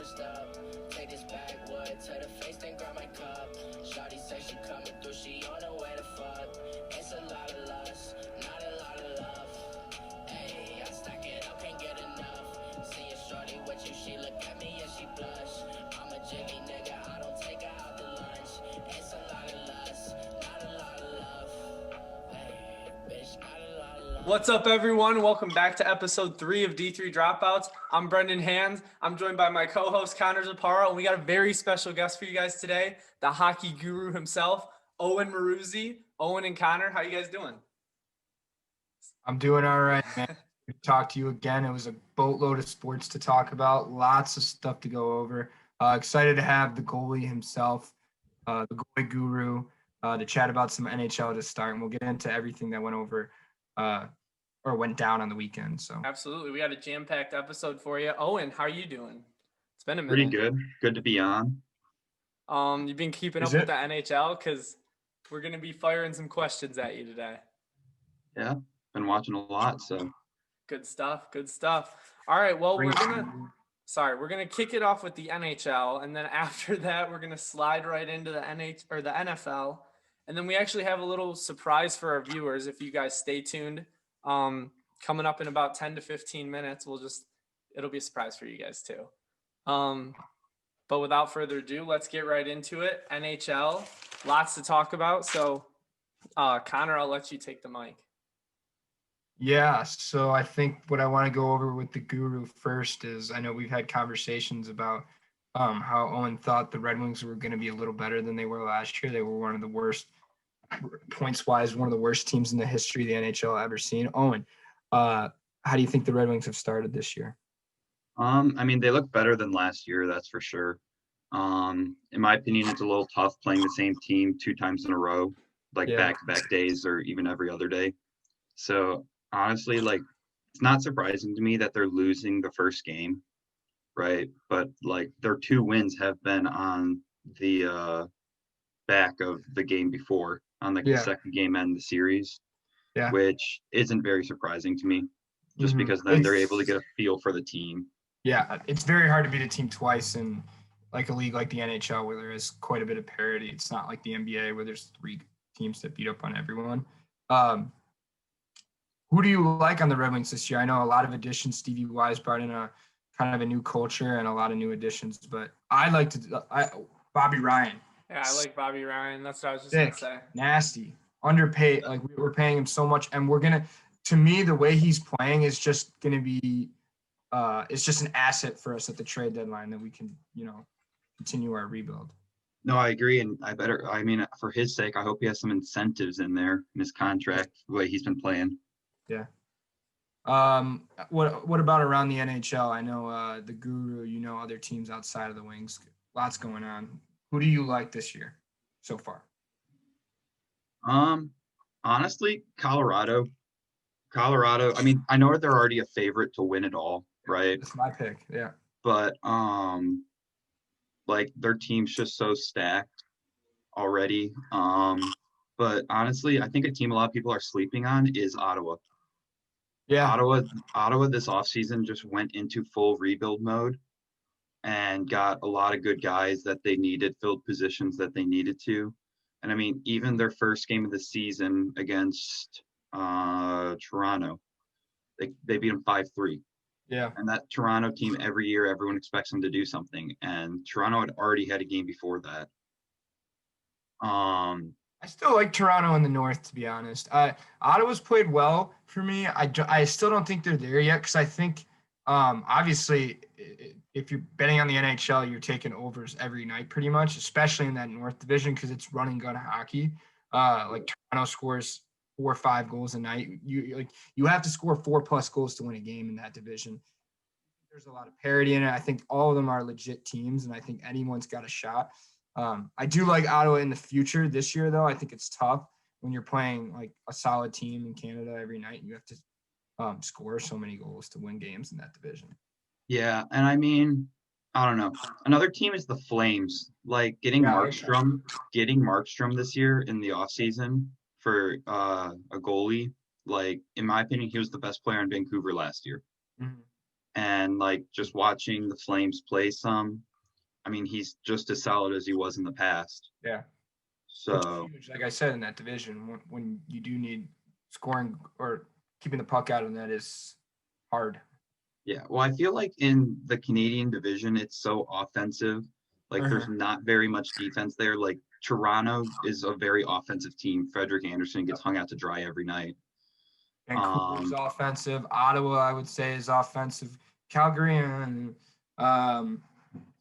first up. Take this backwood to the face, then grab my cup. Shawty say she coming through, she on her way to fuck. It's a lot of lust, not a lot of love. Ayy, I stack it up, can't get enough. See a shorty with you, she look at me and she blush. I'm a jiggy nigga, I don't take her out to lunch. It's a lot of lust, not a lot of love. Ayy, bitch, not a lot of love. What's up, everyone? Welcome back to episode 3 of D3 Dropouts. I'm Brendan Hands. I'm joined by my co-host, Connor Ziparo, and we got a very special guest for you guys today, the hockey guru himself, Owen Maruzzi. Owen and Connor, how you guys doing? I'm doing all right, man. Good to talk to you again. It was a boatload of sports to talk about, lots of stuff to go over. Excited to have the goalie himself, the goalie guru, to chat about some NHL to start, and we'll get into everything that went over or went down on the weekend. So Absolutely. We got a jam-packed episode for you. Owen, how are you doing? It's been a Pretty minute. good. Good to be on. You've been keeping Is up with it? the NHL? Because we're going to be firing some questions at you today. Yeah, been watching a lot. So Good stuff. Good stuff. All right. Well, we're gonna kick it off with the NHL, and then after that, we're gonna slide right into the the NFL, and then we actually have a little surprise for our viewers. If you guys stay tuned, coming up in about 10 to 15 minutes, it'll be a surprise for you guys too. But without further ado, let's get right into it. NHL, lots to talk about. So, Connor, I'll let you take the mic. yeah, so I think what I want to go over with the guru first is I know we've had conversations about how Owen thought the Red Wings were going to be a little better than they were last year. They were one of the worst, points-wise, one of the worst teams in the history of the NHL ever seen. Owen, how do you think the Red Wings have started this year? I mean, they look better than last year, that's for sure. In my opinion, it's a little tough playing the same team 2 times in a row, like Yeah. back-to-back days or even every other day. So honestly, like, it's not surprising to me that they're losing the first game, right? But like their 2 wins have been on the back of the game before, on like the Yeah. second game and the series, Yeah. which isn't very surprising to me, just Mhm. because then they're It's- able to get a feel for the team. Yeah, it's very hard to beat a team twice in like a league like the NHL where there is quite a bit of parity. It's not like the NBA where there's 3 teams that beat up on everyone. Who do you like on the Red Wings this year? I know a lot of additions. Stevie Wise brought in a kind of a new culture and a lot of new additions, but Bobby Ryan, Yeah, I like Bobby Ryan. That's what I was just gonna sick, say. nasty, underpaid. Like we're paying him so much, and to me, the way he's playing is just gonna be, it's just an asset for us at the trade deadline that we can, continue our rebuild. No, I agree, and I mean, for his sake, I hope he has some incentives in there in his contract, the way he's been playing. Yeah. What about around the NHL? I know the guru, other teams outside of the Wings. Lots going on. Who do you like this year so far? Honestly, Colorado. I mean, I know they're already a favorite to win it all, right? That's my pick. Yeah. But like their team's just so stacked already. But honestly, I think a team a lot of people are sleeping on is Ottawa. Yeah. Ottawa this offseason just went into full rebuild mode and got a lot of good guys that they needed, filled positions that they needed to. And I mean, even their first game of the season against Toronto, they beat them 5-3. Yeah. And that Toronto team, every year, everyone expects them to do something. And Toronto had already had a game before that. I still like Toronto in the North, to be honest. Ottawa's played well for me. I still don't think they're there yet because I think, obviously, if you're betting on the NHL, you're taking overs every night pretty much, especially in that North Division because it's run and gun hockey. Like Toronto scores 4 or 5 goals a night. You have to score 4+ goals to win a game in that division. There's a lot of parity in it. I think all of them are legit teams, and I think anyone's got a shot. I do like Ottawa in the future. This year, though, I think it's tough when you're playing like a solid team in Canada every night. And you have to score so many goals to win games in that division. Yeah, and I mean, I don't know. Another team is the Flames. Like getting Markstrom this year in the offseason for a goalie. Like in my opinion, he was the best player in Vancouver last year. Mm-hmm. And And like just watching the Flames play some, I mean, he's just as solid as he was in the past. Yeah. So Huge, like I said, in that division, when you do need scoring or keeping the puck out of net is hard. yeah, well, I feel like in the Canadian division, it's so offensive. Like there's not very much defense there. Like Toronto is a very offensive team. Frederick Anderson gets hung out to dry every night. Vancouver's offensive. Ottawa, I would say, is offensive. Calgary and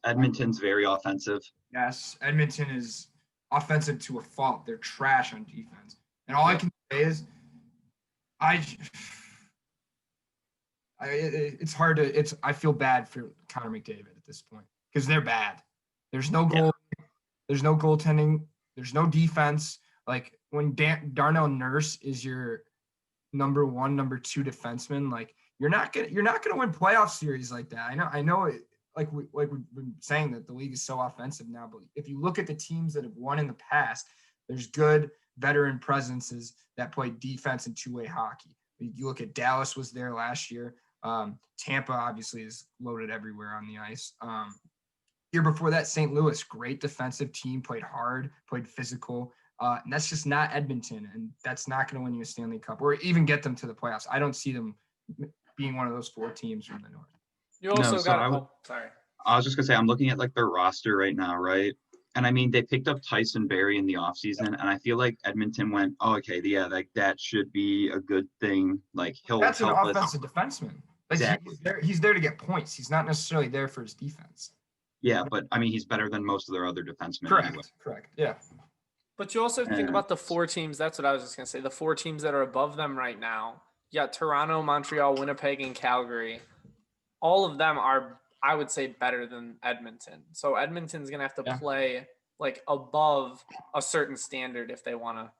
Edmonton's very offensive. yes, Edmonton is offensive to a fault. They're trash on defense. And all I can say is, it's hard to. I feel bad for Connor McDavid at this point because they're bad. There's no goal. Yeah. There's no goaltending. There's no defense. Like when Darnell Nurse is your number 1, number 2 defenseman, like you're not gonna win playoff series like that. I know it. Like we've been saying that the league is so offensive now, but if you look at the teams that have won in the past, there's good veteran presences that play defense and two-way hockey. You look at Dallas was there last year. Tampa obviously is loaded everywhere on the ice. Year before that, St. Louis, great defensive team, played hard, played physical. And that's just not Edmonton, and that's not going to win you a Stanley Cup or even get them to the playoffs. I don't see them being one of those 4 teams from the North. You also sorry. I was just gonna say, I'm looking at like their roster right now, right? And I mean, they picked up Tyson Barrie in the offseason, and I feel like Edmonton went, oh, okay, yeah, like that should be a good thing. Like That's an offensive defenseman. Like exactly. He's there to get points. He's not necessarily there for his defense. Yeah, but I mean, he's better than most of their other defensemen. Correct. Yeah. But you also think about the 4 teams. That's what I was just gonna say. The 4 teams that are above them right now. You got Toronto, Montreal, Winnipeg, and Calgary. All of them are, I would say, better than Edmonton. So Edmonton's gonna have to play like above a certain standard if they want to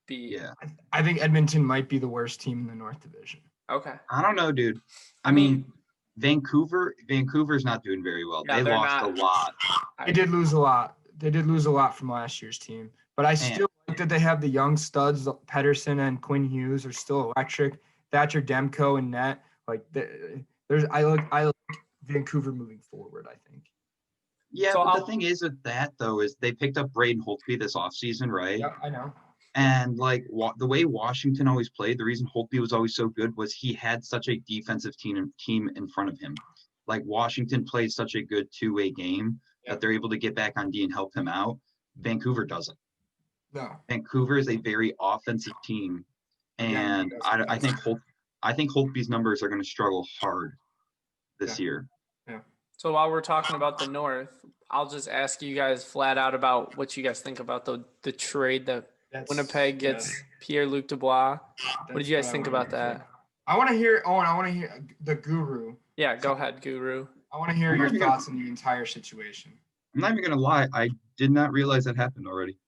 be. Yeah, I think Edmonton might be the worst team in the North Division. Okay. I don't know, dude. I mean, Vancouver's not doing very well. Yeah, they lost a lot. They did lose a lot. They did lose a lot from last year's team. But I still like that they have the young studs. Pedersen and Quinn Hughes are still electric. Thatcher Demko and net. Like I like Vancouver moving forward, I think. Yeah, so but the thing is with that, though, is they picked up Braden Holtby this offseason, right? Yeah, I know. And, like, the way Washington always played, the reason Holtby was always so good was he had such a defensive team in front of him. Like, Washington plays such a good two-way game that they're able to get back on D and help him out. Vancouver doesn't. No. Vancouver is a very offensive team. And I think Holtby's numbers are going to struggle hard this year. Yeah. So while we're talking about the North, I'll just ask you guys flat out about what you guys think about the trade that Winnipeg gets Pierre-Luc Dubois. What did you guys think about that? I want to hear, Owen, I want to hear the guru. Yeah, go ahead, Guru. I want to hear your thoughts on the entire situation. I'm not even going to lie. I did not realize that happened already.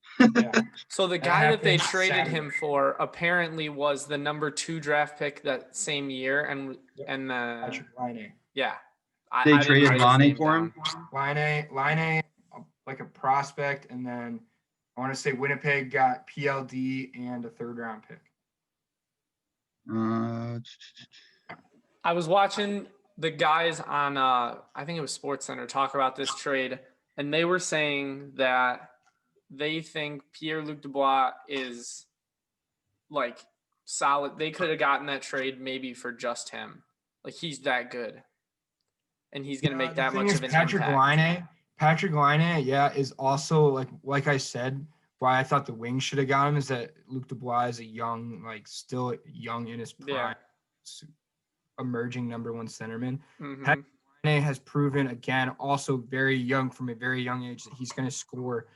So the guy that they traded him for apparently was the number 2 draft pick that same year. And Patrick Laine. Yeah. They traded Laine for him? Laine, like a prospect, and then I want to say Winnipeg got PLD and a 3rd round pick. I was watching the guys on I think it was SportsCenter talk about this trade, and they were saying that they think Pierre-Luc Dubois is like solid. They could have gotten that trade maybe for just him. Like he's that good. And he's going to make that much of an impact. Patrick Laine, is also like I said, why I thought the Wings should have got him is that Luc Dubois is a young, still young in his prime, emerging number 1 centerman. Mm-hmm. Patrick Laine has proven, again, also very young from a very young age, that he's going to score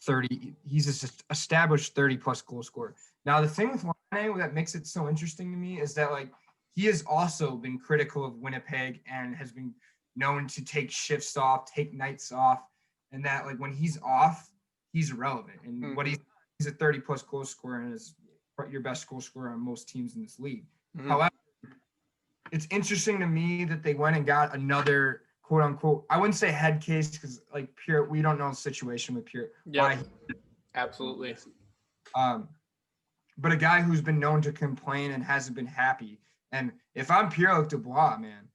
30. He's an established 30-plus goal scorer. Now, the thing with Laine that makes it so interesting to me is that, he has also been critical of Winnipeg and has been known to take shifts off, take nights off, and that when he's off, he's irrelevant. And what he's a 30-plus goal scorer and is your best goal scorer on most teams in this league. Mm-hmm. However, it's interesting to me that they went and got another quote unquote, I wouldn't say head case because Pierre, we don't know the situation with Pierre. Yeah, absolutely. But a guy who's been known to complain and hasn't been happy. And if I'm Pierre-Luc Dubois, man,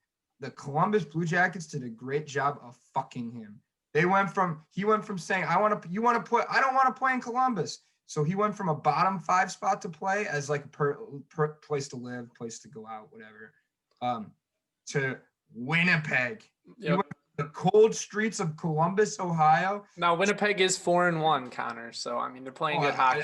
the Columbus Blue Jackets did a great job of fucking him. He went from saying, I don't want to play in Columbus. So he went from a bottom 5 spot to play as like a place to live, place to go out, whatever, to Winnipeg. Yep. He went to the cold streets of Columbus, Ohio. Now Winnipeg is 4-1, Connor. So I mean, they're playing good hockey.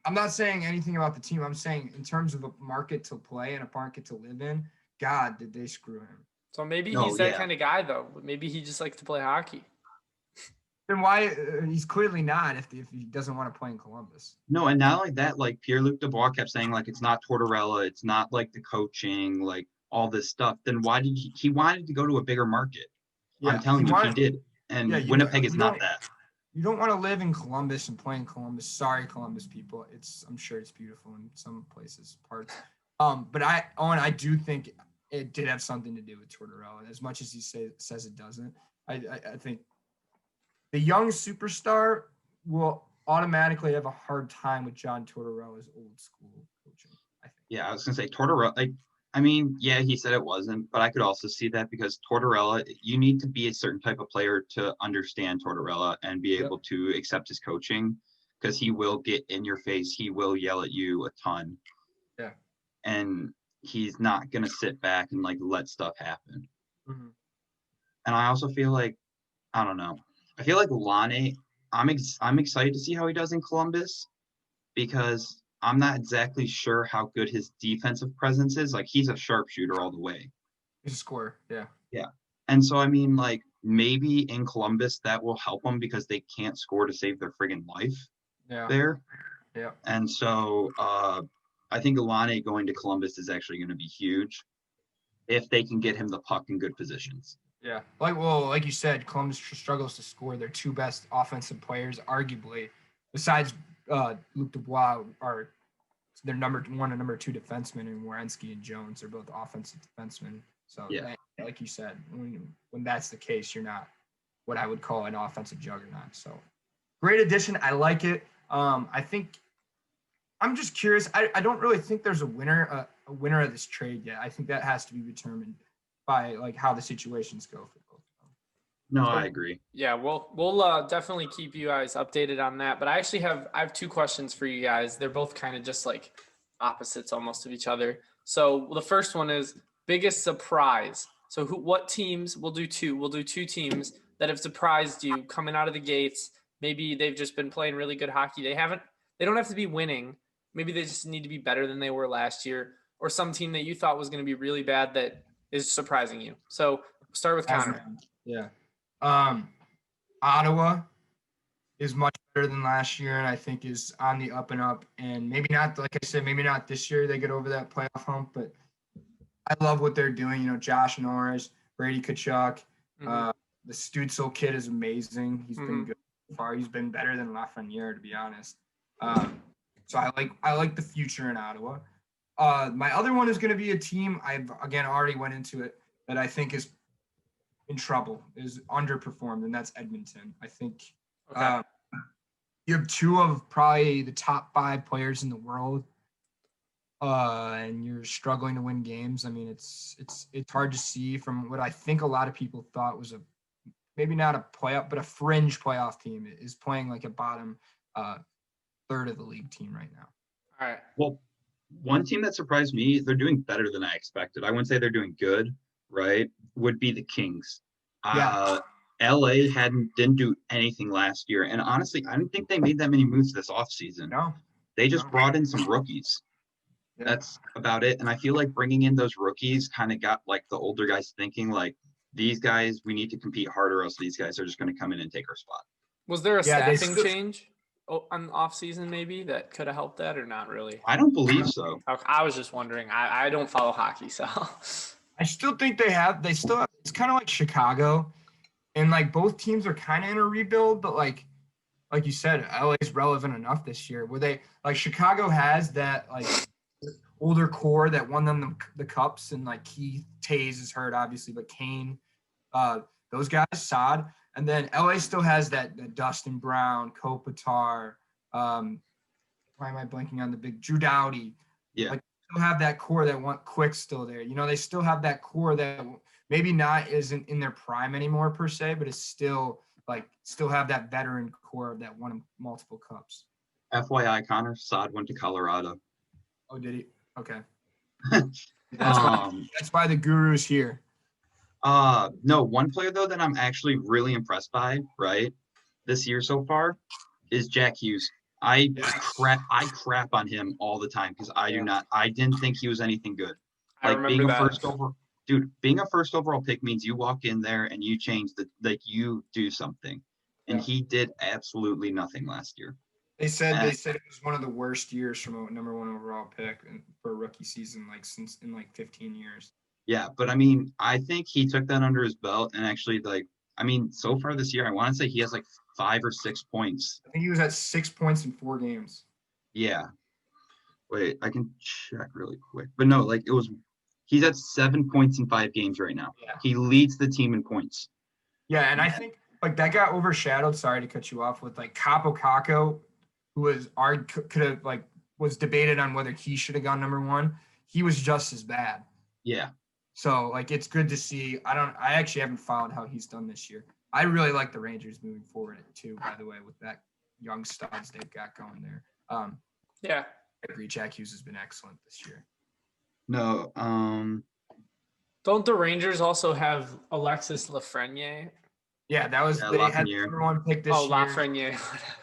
I'm not saying anything about the team. I'm saying in terms of a market to play and a market to live in, God, did they screw him. So maybe he's that kind of guy, though. Maybe he just likes to play hockey. Then why? He's clearly not if he doesn't want to play in Columbus. No, and not like that. Like Pierre-Luc Dubois kept saying, like it's not Tortorella, it's not like the coaching, like all this stuff. Then why did he wanted to go to a bigger market? Yeah, I'm telling you, he did. And Winnipeg is not that. You don't want to live in Columbus and play in Columbus. Sorry, Columbus people. I'm sure it's beautiful in some places, parts. But I do think it did have something to do with Tortorella. As much as he says it doesn't, I think the young superstar will automatically have a hard time with John Tortorella's old school coaching, I think. Yeah, I was gonna say Tortorella. Like, I mean, yeah, he said it wasn't, but I could also see that because Tortorella, you need to be a certain type of player to understand Tortorella and be able to accept his coaching, because he will get in your face, he will yell at you a ton. Yeah. And he's not gonna sit back and like let stuff happen. Mm-hmm. And I also feel like, I don't know. I feel like Laine, I'm excited to see how he does in Columbus, because I'm not exactly sure how good his defensive presence is. Like, he's a sharpshooter all the way. He's a scorer, yeah. Yeah. And so, I mean, like, maybe in Columbus that will help them because they can't score to save their friggin' life there. Yeah. And so I think Laine going to Columbus is actually going to be huge if they can get him the puck in good positions. Yeah. Like you said, Columbus struggles to score. Their two best offensive players, arguably, besides Luc Dubois, are their number 1 and number 2 defensemen, and Werenski and Jones are both offensive defensemen. So, like you said, when that's the case, you're not what I would call an offensive juggernaut. So, great addition. I like it. I think I'm just curious. I don't really think there's a winner of this trade yet. I think that has to be determined by like how the situations go for both of them. No, I agree. Yeah, we'll definitely keep you guys updated on that. But I have 2 questions for you guys. They're both kind of just like opposites almost of each other. So the first one is biggest surprise. So what teams, we'll do 2 teams that have surprised you coming out of the gates. Maybe they've just been playing really good hockey. They don't have to be winning. Maybe they just need to be better than they were last year, or some team that you thought was going to be really bad that is surprising you. So start with Connor. Yeah. Ottawa is much better than last year, and I think is on the up and up. And maybe not, like I said, maybe not this year they get over that playoff hump, but I love what they're doing. You know, Josh Norris, Brady Tkachuk, the Stützle kid is amazing. He's been good so far. He's been better than Lafreniere, to be honest. So I like the future in Ottawa. My other one is going to be a team I've again already went into it that I think is in trouble, is underperformed, and that's Edmonton. I think you have 2 of probably the top 5 players in the world, and you're struggling to win games. I mean, it's hard to see from what I think a lot of people thought was maybe not a playoff, but a fringe playoff team is playing like a bottom third of the league team right now. All right. Well, one team that surprised me, they're doing better than I expected. I wouldn't say they're doing good, right? Would be the Kings. LA didn't do anything last year. And honestly, I don't think they made that many moves this offseason. No. They just brought in some rookies. Yeah. That's about it. And I feel like bringing in those rookies kind of got like the older guys thinking like, these guys, we need to compete harder, or else these guys are just going to come in and take our spot. Was there a staffing change on off season maybe that could have helped that, or not really? I don't believe so. I was just wondering. I don't follow hockey, so I still think they still have, it's kind of like Chicago, and like both teams are kind of in a rebuild, but like you said, LA is relevant enough this year where they like Chicago has that like older core that won them the cups, and like Keith Taze is hurt obviously, but Kane, those guys, Saad. And then LA still has that Dustin Brown, Kopitar. Why am I blanking on the big Drew Doughty? Yeah. Like, still have that core that want Quick still there. You know, they still have that core that maybe not isn't in their prime anymore per se, but it's still have that veteran core that won multiple cups. FYI, Connor, Saad went to Colorado. Oh, did he? Okay. Um, That's why the guru's here. no, one player though that I'm actually really impressed by, right, this year so far, is Jack Hughes. I crap on him all the time because I didn't think he was anything good. I Like remember that. being a first overall pick means you walk in there and you change you do something. And he did absolutely nothing last year. They said it was one of the worst years from a number 1 overall pick for a rookie season, since in 15 years. Yeah, but I mean, I think he took that under his belt and actually so far this year, I want to say he has 5 or 6 points. I think he was at 6 points in 4 games. Yeah. Wait, I can check really quick. But no, he's at 7 points in 5 games right now. Yeah. He leads the team in points. Yeah, and I think that got overshadowed. Sorry to cut you off with Capo Caco, who was debated on whether he should have gone number 1. He was just as bad. Yeah. So it's good to see. I actually haven't followed how he's done this year. I really like the Rangers moving forward too, by the way, with that young studs they've got going there. Yeah. I agree. Jack Hughes has been excellent this year. No, Don't the Rangers also have Alexis Lafreniere? Yeah, that was they had the number 1 pick this year. Lafreniere.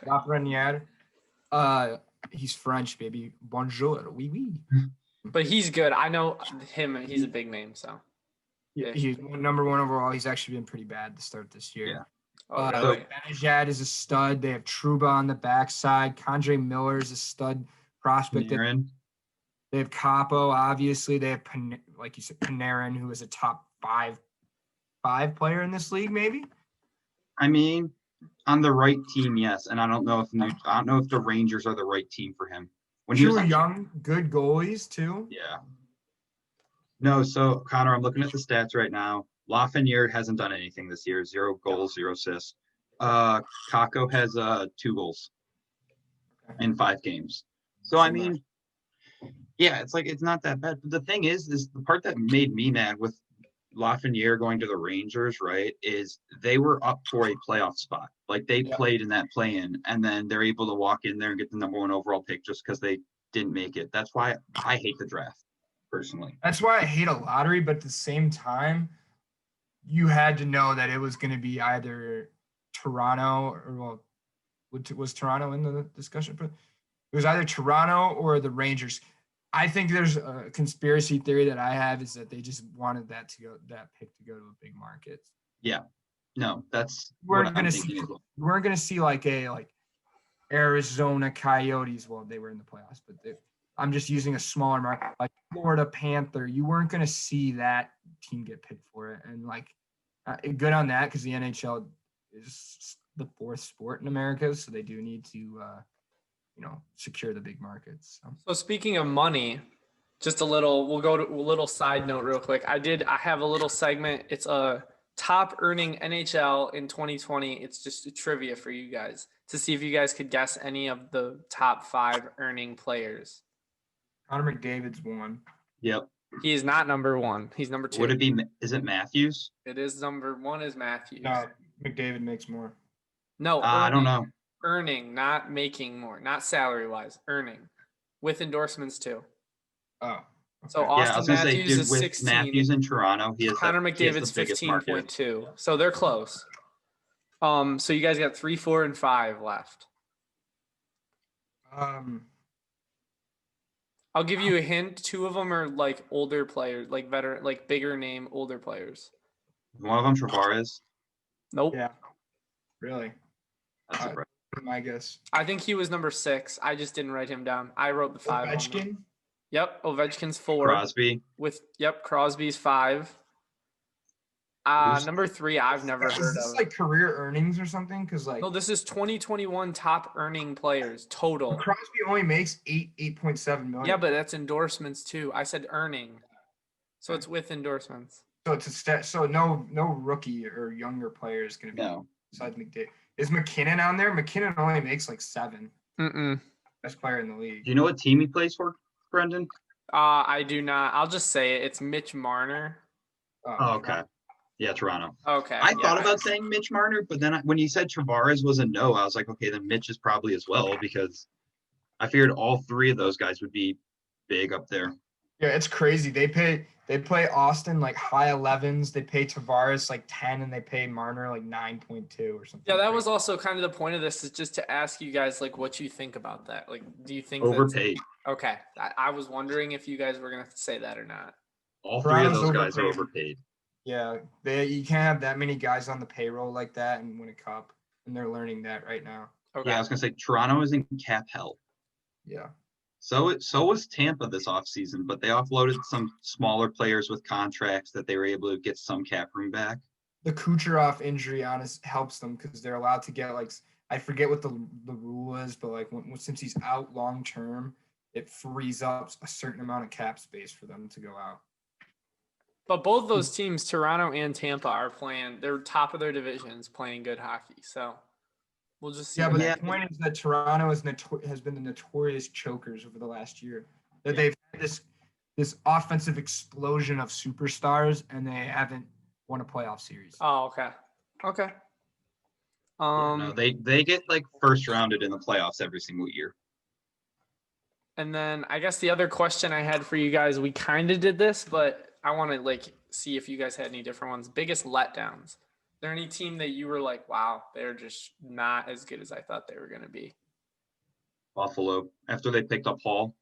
Lafreniere. He's French, baby. Bonjour, oui, oui. But he's good. I know him. He's a big name, so. Yeah, he's number 1 overall. He's actually been pretty bad to start this year. Yeah. Oh, really? Benajad is a stud. They have Trouba on the backside. Condre Miller is a stud prospect. They have Capo, obviously. They have, like you said, Panarin, who is a top 5 player in this league, maybe. I mean, on the right team, yes. And I don't know if the Rangers are the right team for him. When he was young, good goalies too. Yeah. No, so Connor, I'm looking at the stats right now. Lafreniere hasn't done anything this year. 0 goals, 0 assists. Kako has 2 goals in 5 games. So I mean, yeah, it's not that bad. But the thing is the part that made me mad with Lafreniere going to the Rangers, right, is they were up for a playoff spot. They played in that play-in, and then they're able to walk in there and get the number 1 overall pick just because they didn't make it. That's why I hate the draft, personally. That's why I hate a lottery, but at the same time, you had to know that it was going to be either Toronto was Toronto in the discussion? It was either Toronto or the Rangers. I think there's a conspiracy theory that I have is that they just wanted that pick to go to a big market. Yeah. No, that's we weren't going to see a Arizona Coyotes. Well, they were in the playoffs, but I'm just using a smaller market like Florida Panther. You weren't going to see that team get picked for it, and good on that because the NHL is the 4th sport in America, so they do need to secure the big markets. So speaking of money, we'll go to a little side note real quick. I have a little segment. It's a top earning NHL in 2020. It's just a trivia for you guys to see if you guys could guess any of the top 5 earning players. Connor McDavid's 1. Yep. He is not number 1. He's number 2. Is it Matthews? It is number 1 is Matthews. No, McDavid makes more. No, I don't know. Earning, not making more, not salary wise, earning with endorsements too. Oh, okay. So Austin Matthews is with 16. Matthews in Toronto, Connor McDavid's 15.2. So they're close. So you guys got 3, 4, and 5 left. I'll give you a hint. 2 of them are older players, veteran, bigger name, older players. One of them Tavares. Nope. Yeah. Really? That's surprising. I guess. I think he was number 6. I just didn't write him down. I wrote the 5. Ovechkin? Yep. Ovechkin's 4. Crosby. Crosby's 5. Number 3, I've never heard of. Is this career earnings or something? Because no, this is 2021 top earning players total. Crosby only makes 8.7 million. Yeah, but that's endorsements too. I said earning, so it's with endorsements. So it's so no rookie or younger player is going to be besides McDavid. Is McKinnon on there? McKinnon only makes 7. Best player in the league. Do you know what team he plays for, Brendan? I do not. I'll just say it. It's Mitch Marner. Oh, okay. Yeah, Toronto. Okay. I yeah. thought about saying Mitch Marner, but then when you said Tavares was a no, I was like, okay, then Mitch is probably as well, because I figured all three of those guys would be big up there. Yeah, it's crazy. They play Austin like high 11s. They pay Tavares like 10, and they pay Marner like 9.2 or something. Yeah, that crazy. was also kind of the point of this, is just to ask you guys like what you think about that. Like, do you think that's Overpaid. okay? I was wondering if you guys were gonna say that or not. All three of Toronto's those guys are overpaid. overpaid. Yeah, you can't have that many guys on the payroll like that and win a cup, and they're learning that right now. Okay. Yeah, I was gonna say Toronto is in cap hell. Yeah. So was Tampa this offseason, but they offloaded some smaller players with contracts that they were able to get some cap room back. The Kucherov injury helps them because they're allowed to get like, I forget what the rule is, but like since he's out long term, it frees up a certain amount of cap space for them to go out. But both those teams, Toronto and Tampa, are playing. They're top of their divisions, playing good hockey. So we'll just see. Yeah, but Yeah. the point is that Toronto has been the notorious chokers over the last year. That they've had this offensive explosion of superstars, and they haven't won a playoff series. Oh, okay. Okay. No, they get like first rounded in the playoffs every single year. And then I guess the other question I had for you guys, we kind of did this, but I want to like see if you guys had any different ones. Biggest letdowns. Is there any team that you were like, wow, they're just not as good as I thought they were going to be? Buffalo, after they picked up Hall,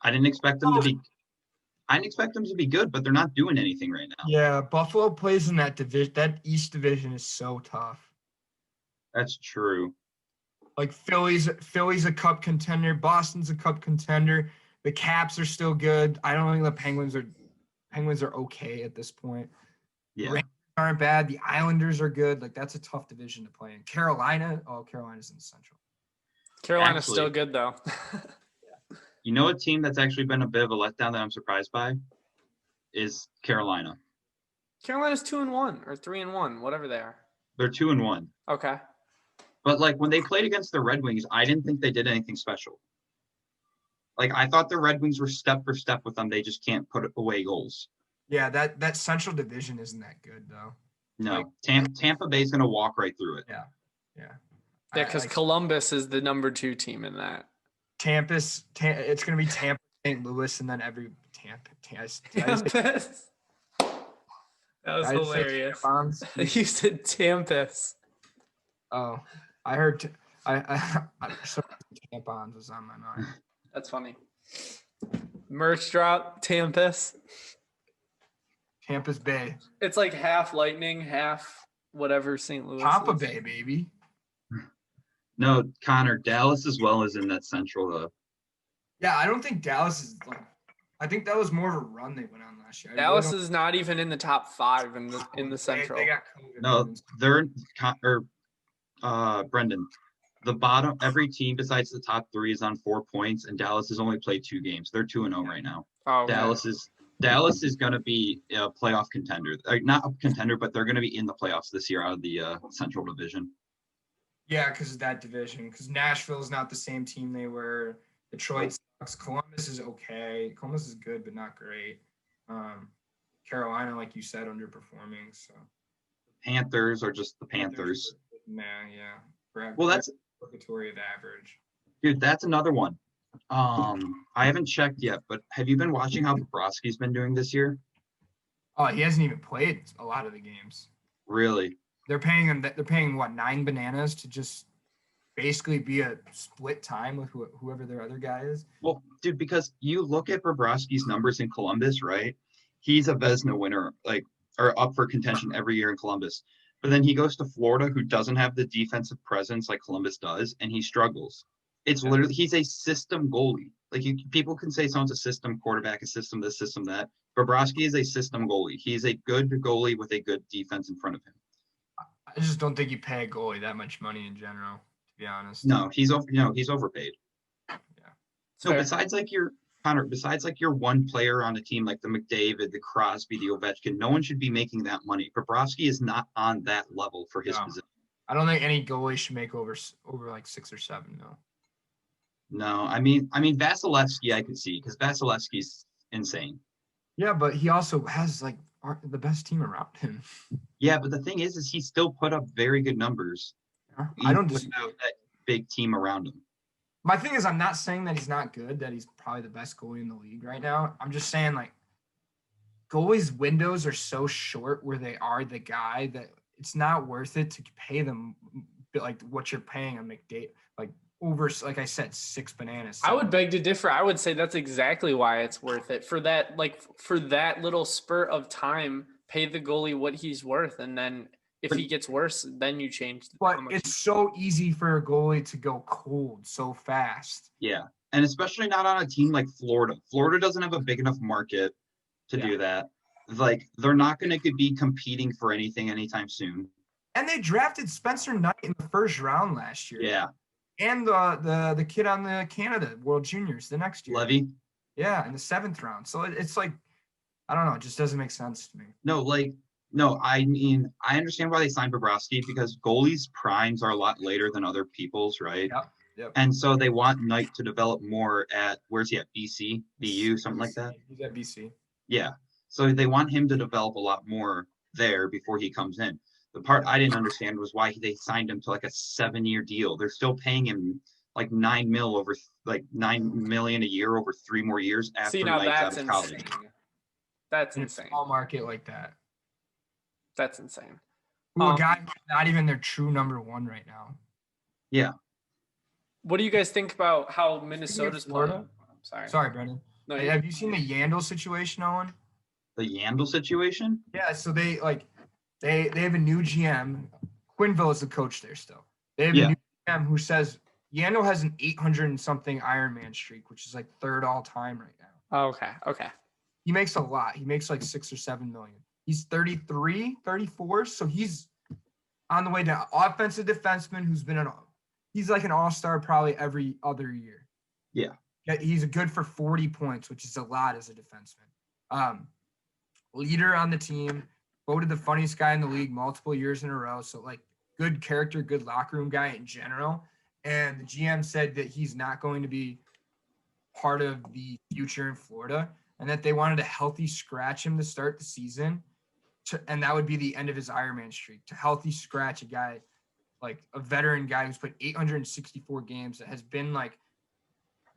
I didn't expect them to be good, but they're not doing anything right now. Yeah, Buffalo plays in that division. That East division is so tough. That's true. Like Philly's a cup contender. Boston's a cup contender. The Caps are still good. I don't think the Penguins are okay at this point. Yeah. Rangers aren't bad. The Islanders are good. Like that's a tough division to play in. Carolina's in the Central. Carolina's Actually, still good though. You know, a team that's actually been a bit of a letdown that I'm surprised by is Carolina. Carolina's 2-1 or 3-1, whatever they are. They're 2-1. Okay. But like when they played against the Red Wings, I didn't think they did anything special. Like I thought the Red Wings were step for step with them. They just can't put away goals. Yeah, that Central division isn't that good though. No, Tampa Bay's going to walk right through it. Yeah. Yeah, because Columbus is the number 2 team in that. It's going to be Tampa, St. Louis, and then every Tampa. Tampus. That was hilarious. You said Tampus. Oh, I heard. Tampons was on my mind. That's funny. Merch drop, Tampus. Tampa's Bay. It's like half Lightning, half whatever St. Louis. Tampa Bay, baby. No, Connor, Dallas as well is in that Central though. Yeah, I don't think Dallas is like. I think that was more of a run they went on last year. Dallas is not even in the top 5 in the Central. They got COVID. No, they're Brendan. The bottom, every team besides the top 3 is on 4 points, and Dallas has only played 2 games. They're 2-0 right now. Oh, okay. Dallas is going to be a playoff contender. Not a contender, but they're going to be in the playoffs this year out of the Central Division. Yeah, because of that division. Because Nashville is not the same team they were. Detroit sucks. Columbus is okay. Columbus is good, but not great. Carolina, like you said, underperforming. So Panthers are just the Panthers. Nah, yeah. Well, that's purgatory of average. Dude, that's another one. I haven't checked yet, but have you been watching how Bobrovsky's been doing this year? Oh, he hasn't even played a lot of the games. Really? They're paying him. They're paying what, 9 bananas to just basically be a split time with whoever their other guy is. Well, dude, because you look at Bobrovsky's numbers in Columbus, right? He's a Vezina winner, or up for contention every year in Columbus. But then he goes to Florida, who doesn't have the defensive presence like Columbus does, and he struggles. It's literally, he's a system goalie. Like people can say someone's a system quarterback, a system this, system that. Bobrovsky is a system goalie. He's a good goalie with a good defense in front of him. I just don't think you pay a goalie that much money in general, to be honest. No, he's overpaid. Yeah. So besides your one player on a team like the McDavid, the Crosby, the Ovechkin, no one should be making that money. Bobrovsky is not on that level for his position. I don't think any goalie should make over like 6 or 7. No. No, I mean Vasilevsky I could see because Vasilevsky's insane. Yeah, but he also has like the best team around him. Yeah, but the thing is he still put up very good numbers. I don't even disagree. without that big team around him. My thing is, I'm not saying that he's not good, that he's probably the best goalie in the league right now. I'm just saying, like, goalies' windows are so short where they are the guy that it's not worth it to pay them like what you're paying on McDavid, like over, like I said, 6 bananas. I would beg to differ. I would say that's exactly why it's worth it for that. Like for that little spurt of time, pay the goalie what he's worth, and then if he gets worse, then you change. But it's so easy for a goalie to go cold so fast. Yeah, and especially not on a team like Florida. Florida doesn't have a big enough market to do that. Like they're not going to be competing for anything anytime soon. And they drafted Spencer Knight in the first round last year. Yeah. And the kid on the Canada World Juniors the next year. Levy. Yeah, in the 7th round. So it's like, I don't know, it just doesn't make sense to me. No, I mean, I understand why they signed Bobrovsky because goalies' primes are a lot later than other people's, right? Yep. And so they want Knight to develop more at, where's he at, BC, BU, something like that? He's at BC. Yeah. So they want him to develop a lot more there before he comes in. The part I didn't understand was why they signed him to like a 7-year deal. They're still paying him like $9 million a year over 3 more years after Knight's out of college. That's in insane. A small market like that. That's insane. A guy not even their true number 1 right now. Yeah. What do you guys think about how Minnesota's Florida? playing? Sorry, Brendan. No, have you seen the Yandel situation, Owen? The Yandel situation? Yeah, so they have a new GM. Quinville is the coach there still. They have a new GM who says Yandel has an 800 and something Ironman streak, which is like 3rd all time right now. Okay. He makes a lot. He makes like 6 or 7 million. He's 33, 34, so he's on the way down. Offensive defenseman who's been he's like an all-star probably every other year. Yeah. He's good for 40 points, which is a lot as a defenseman. Leader on the team, voted the funniest guy in the league multiple years in a row. So like good character, good locker room guy in general. And the GM said that he's not going to be part of the future in Florida and that they wanted to healthy scratch him to start the season. And that would be the end of his Ironman streak, to healthy scratch a guy, like a veteran guy who's played 864 games, that has been like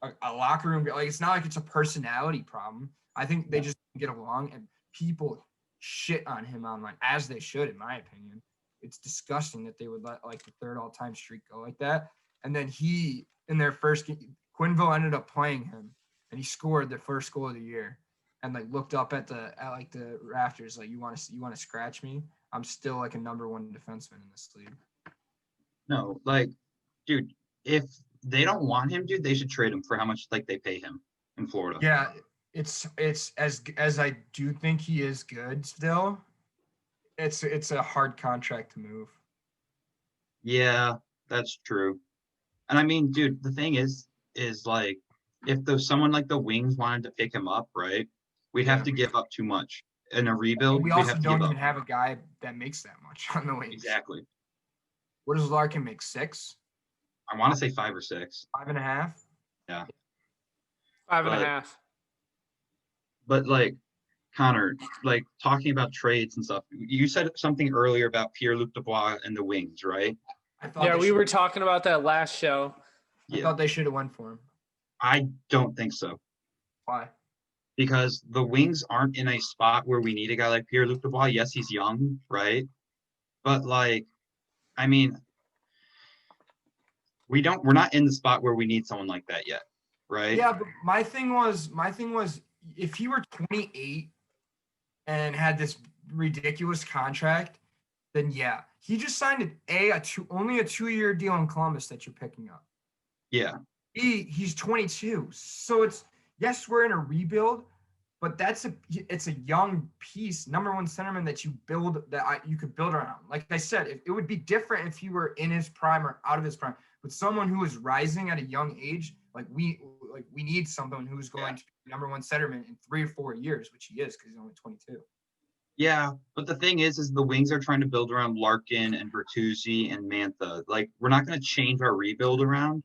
a locker room guy. Like, it's not like it's a personality problem. I think they just get along, and people shit on him online, as they should, in my opinion. It's disgusting that they would let like the 3rd all-time streak go like that. And then in their first game, Quinville ended up playing him, and he scored the first goal of the year. And like looked up at the rafters, like, you want to scratch me? I'm still like a number 1 defenseman in this league. No, like, dude, if they don't want him, dude, they should trade him for how much like they pay him in Florida. Yeah, it's as I do think he is good still. It's a hard contract to move. Yeah, that's true. And I mean, dude, the thing is like, if someone like the Wings wanted to pick him up, right? We'd have to give up too much. In a rebuild, we also don't even have a guy that makes that much on the Wings. Exactly. What does Larkin make? 6? I want to say 5 or 6. 5.5? Yeah. 5.5. But like, Connor, like talking about trades and stuff, you said something earlier about Pierre-Luc Dubois and the Wings, right? We were talking about that last show. I thought they should have went for him. I don't think so. Why? Because the Wings aren't in a spot where we need a guy like Pierre-Luc Dubois. Yes, he's young, right? But like, I mean, we're not in the spot where we need someone like that yet, right? Yeah, but my thing was if he were 28 and had this ridiculous contract, then yeah. He just signed only a 2-year deal in Columbus that you're picking up. Yeah. He's 22. So yes, we're in a rebuild, but it's a young piece, number 1 centerman that you could build around. Like I said, it would be different if he were in his prime or out of his prime. But someone who is rising at a young age, we need someone who's going to be number 1 centerman in 3 or 4 years, which he is because he's only 22. Yeah, but the thing is the Wings are trying to build around Larkin and Bertuzzi and Mantha. Like, we're not going to change our rebuild around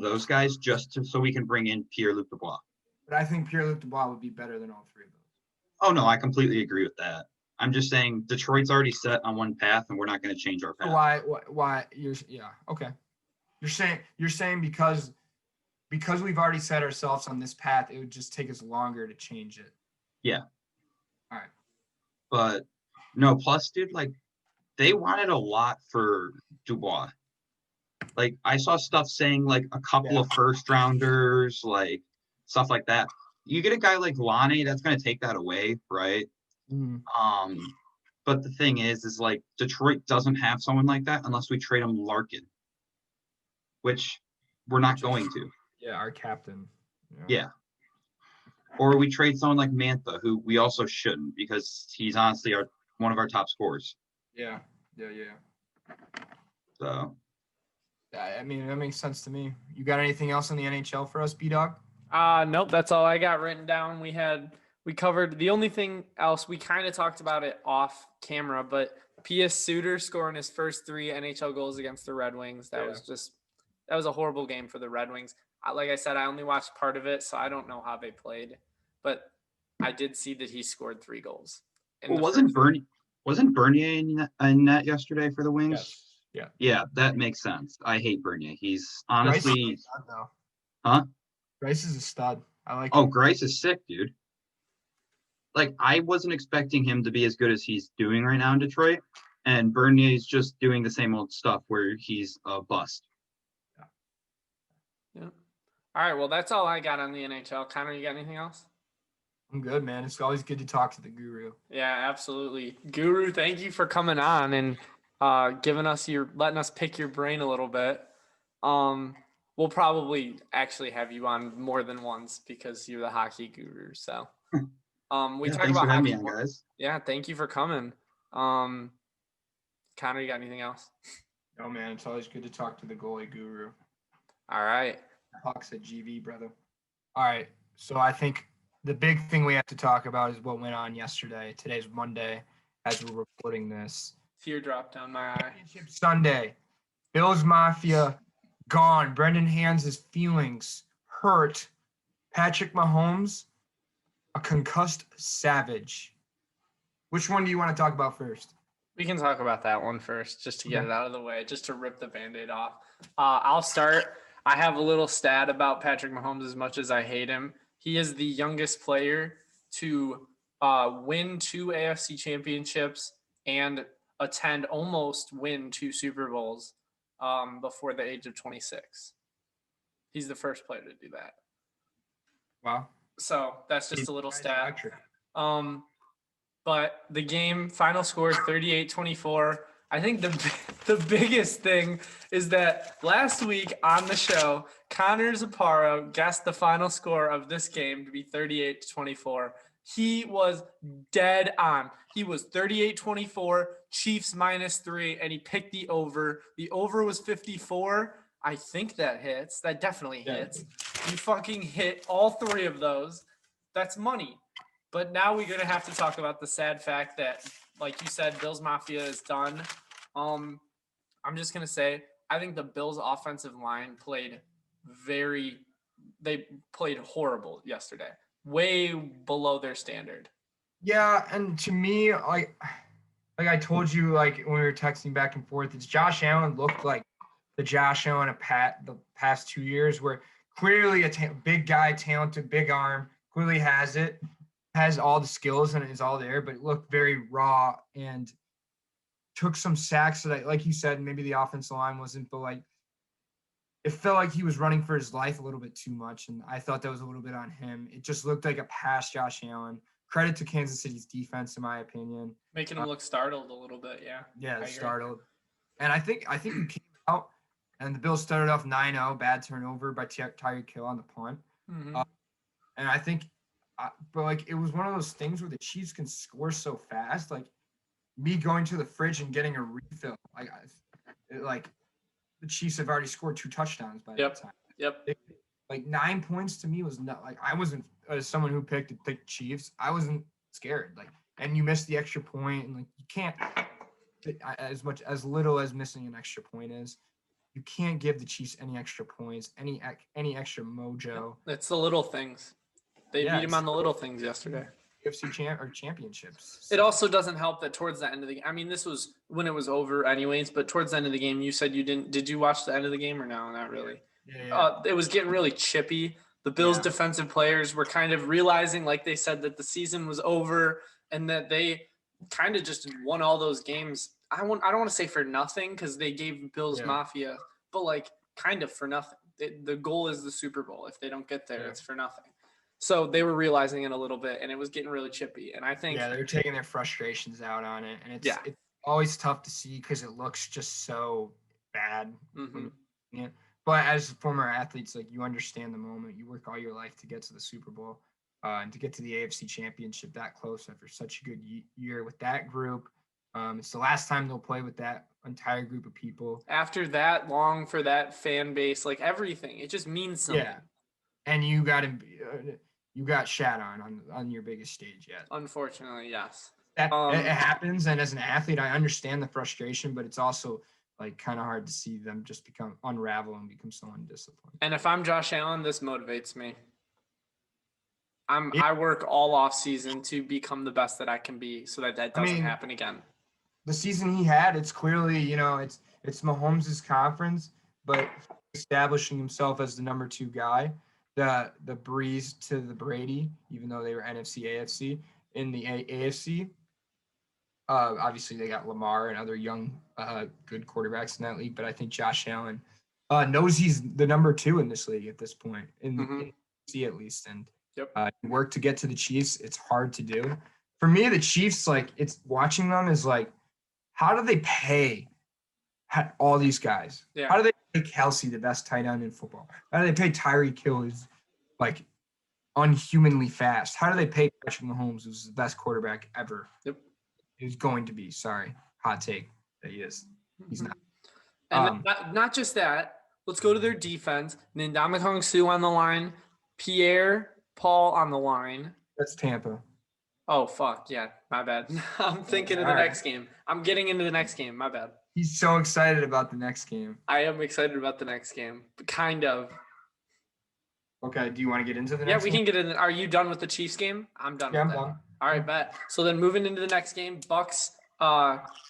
those guys so we can bring in Pierre-Luc Dubois. But I think Pierre-Luc Dubois would be better than all 3 of those. Oh no, I completely agree with that. I'm just saying Detroit's already set on one path, and we're not going to change our path. Why okay. You're saying because we've already set ourselves on this path, it would just take us longer to change it. Yeah. All right. But no, plus, dude, like they wanted a lot for Dubois. Like I saw stuff saying like a couple of first rounders, like stuff like that. You get a guy like Lonnie, that's going to take that away, right? But the thing is like Detroit doesn't have someone like that unless we trade him Larkin, which we're not going to. Yeah, our captain. Yeah. Or we trade someone like Mantha, who we also shouldn't because he's honestly one of our top scorers. Yeah. So. I mean, that makes sense to me. You got anything else in the NHL for us, B-Dog? Nope, that's all I got written down. We covered the only thing else we kind of talked about it off camera, but P.S. Suter scoring his first 3 NHL goals against the Red Wings. That was a horrible game for the Red Wings. Like I said, I only watched part of it, so I don't know how they played, but I did see that he scored 3 goals. Well, wasn't Bernier in net yesterday for the Wings? Yes. Yeah. Yeah, that makes sense. I hate Bernier. He's honestly, Grice is a stud. I like. Oh, Grice is sick, dude. Like I wasn't expecting him to be as good as he's doing right now in Detroit, and Bernier's just doing the same old stuff where he's a bust. Yeah. All right. Well, that's all I got on the NHL. Connor, you got anything else? I'm good, man. It's always good to talk to the guru. Yeah, absolutely. Guru, thank you for coming on and letting us pick your brain a little bit. We'll probably actually have you on more than once because you're the hockey guru. So, Thanks for having me on, guys. Yeah, thank you for coming. Connor, you got anything else? No, man. It's always good to talk to the goalie guru. All right. Hawks at GV, brother. All right. So I think the big thing we have to talk about is what went on yesterday. Today's Monday as we're recording this. Teardrop down my eye. Championship Sunday. Bills Mafia gone. Brendan Hands' feelings hurt. Patrick Mahomes, a concussed savage. Which one do you want to talk about first? We can talk about that one first, just to get it out of the way, just to rip the Band-Aid off. I'll start. I have a little stat about Patrick Mahomes as much as I hate him. He is the youngest player to win 2 AFC championships and almost win 2 Super Bowls before the age of 26. He's the first player to do that. Wow. So that's just a little stat. But the game final score 38-24. I think the biggest thing is that last week on the show, Connor Ziparo guessed the final score of this game to be 38-24. He was dead on. He was 38-24, Chiefs -3, and he picked the over. The over was 54. I think that hits. That definitely hits. You fucking hit all 3 of those. That's money. But now we're going to have to talk about the sad fact that, like you said, Bills Mafia is done. I'm just going to say, I think the Bills offensive line played horrible yesterday. Way below their standard. Yeah, and to me, like I told you, like when we were texting back and forth, it's Josh Allen looked like the Josh Allen of the past 2 years, where clearly a big guy, talented, big arm, clearly has all the skills and is all there, but it looked very raw and took some sacks that, like you said, maybe the offensive line wasn't, but like it felt like he was running for his life a little bit too much, and I thought that was a little bit on him. It just looked like a past Josh Allen. Credit to Kansas City's defense, in my opinion. Making him look startled a little bit, yeah. Yeah, startled. And I think he came out, and the Bills started off 9-0, bad turnover by Tyreek Hill on the punt. Mm-hmm. And I think, but like it was one of those things where the Chiefs can score so fast. Like me going to the fridge and getting a refill, like the Chiefs have already scored 2 touchdowns by that time. Yep. Like 9 points to me was not like I wasn't as someone who picked Chiefs. I wasn't scared. Like, and you missed the extra point, and like you can't as little as missing an extra point is. You can't give the Chiefs any extra points, any extra mojo. It's the little things. They beat him on the little things yesterday. UFC championships. It also doesn't help that towards the end of the game. I mean, this was when it was over anyways, but towards the end of the game, you said you didn't. Did you watch the end of the game or no? Not really. Yeah. It was getting really chippy. The Bills' Yeah. defensive players were kind of realizing, like they said, that the season was over and that they kind of just won all those games. I don't want to say for nothing because they gave Bills Mafia, but like kind of for nothing. The goal is the Super Bowl. If they don't get there, it's for nothing. So they were realizing it a little bit, and it was getting really chippy. And I think they're taking their frustrations out on it, and it's always tough to see because it looks just so bad. Mm-hmm. But as former athletes, like you understand the moment. You work all your life to get to the Super Bowl, and to get to the AFC Championship that close after such a good year with that group. It's the last time they'll play with that entire group of people. After that long for that fan base, like everything, it just means something. Yeah, and you got shat on your biggest stage yet. Unfortunately, yes. It happens, and as an athlete, I understand the frustration, but it's also like kind of hard to see them just unravel and become so undisciplined. And if I'm Josh Allen, this motivates me. I work all off season to become the best that I can be, so that doesn't happen again. The season he had, it's clearly it's Mahomes' conference, but establishing himself as the number 2 guy. The Breeze to the Brady, even though they were NFC, AFC. In the AFC, obviously they got Lamar and other young, good quarterbacks in that league, but I think Josh Allen knows he's the number 2 in this league at this point, in the AFC at least. And work to get to the Chiefs. It's hard to do. For me, the Chiefs, like it's watching them is like, how do they pay all these guys? Yeah. How do they pay Kelsey, the best tight end in football? How do they pay Tyreek Hill, who's like unhumanly fast? How do they pay Patrick Mahomes, who's the best quarterback ever? Yep. Who's going to be, hot take that he is. He's not. And not just that. Let's go to their defense. Ndamukong Suh on the line. Pierre-Paul on the line. That's Tampa. Oh, fuck. Yeah, my bad. I'm thinking of the next game. I'm getting into the next game. My bad. He's so excited about the next game. I am excited about the next game. Kind of. Okay, do you want to get into the next game? Yeah, we can get in. Are you done with the Chiefs game? I'm done with I'm that. done. All right, bet. So then moving into the next game, Bucks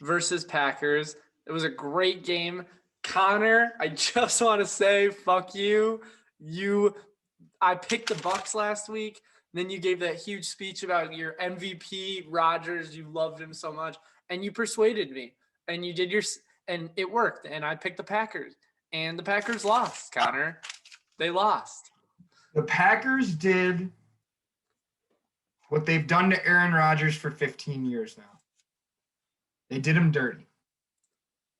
versus Packers. It was a great game. Connor, I just want to say, fuck you. I picked the Bucks last week. Then you gave that huge speech about your MVP, Rodgers. You loved him so much. And you persuaded me. And you did and it worked. And I picked the Packers. And the Packers lost, Connor. They lost. The Packers did what they've done to Aaron Rodgers for 15 years now. They did him dirty.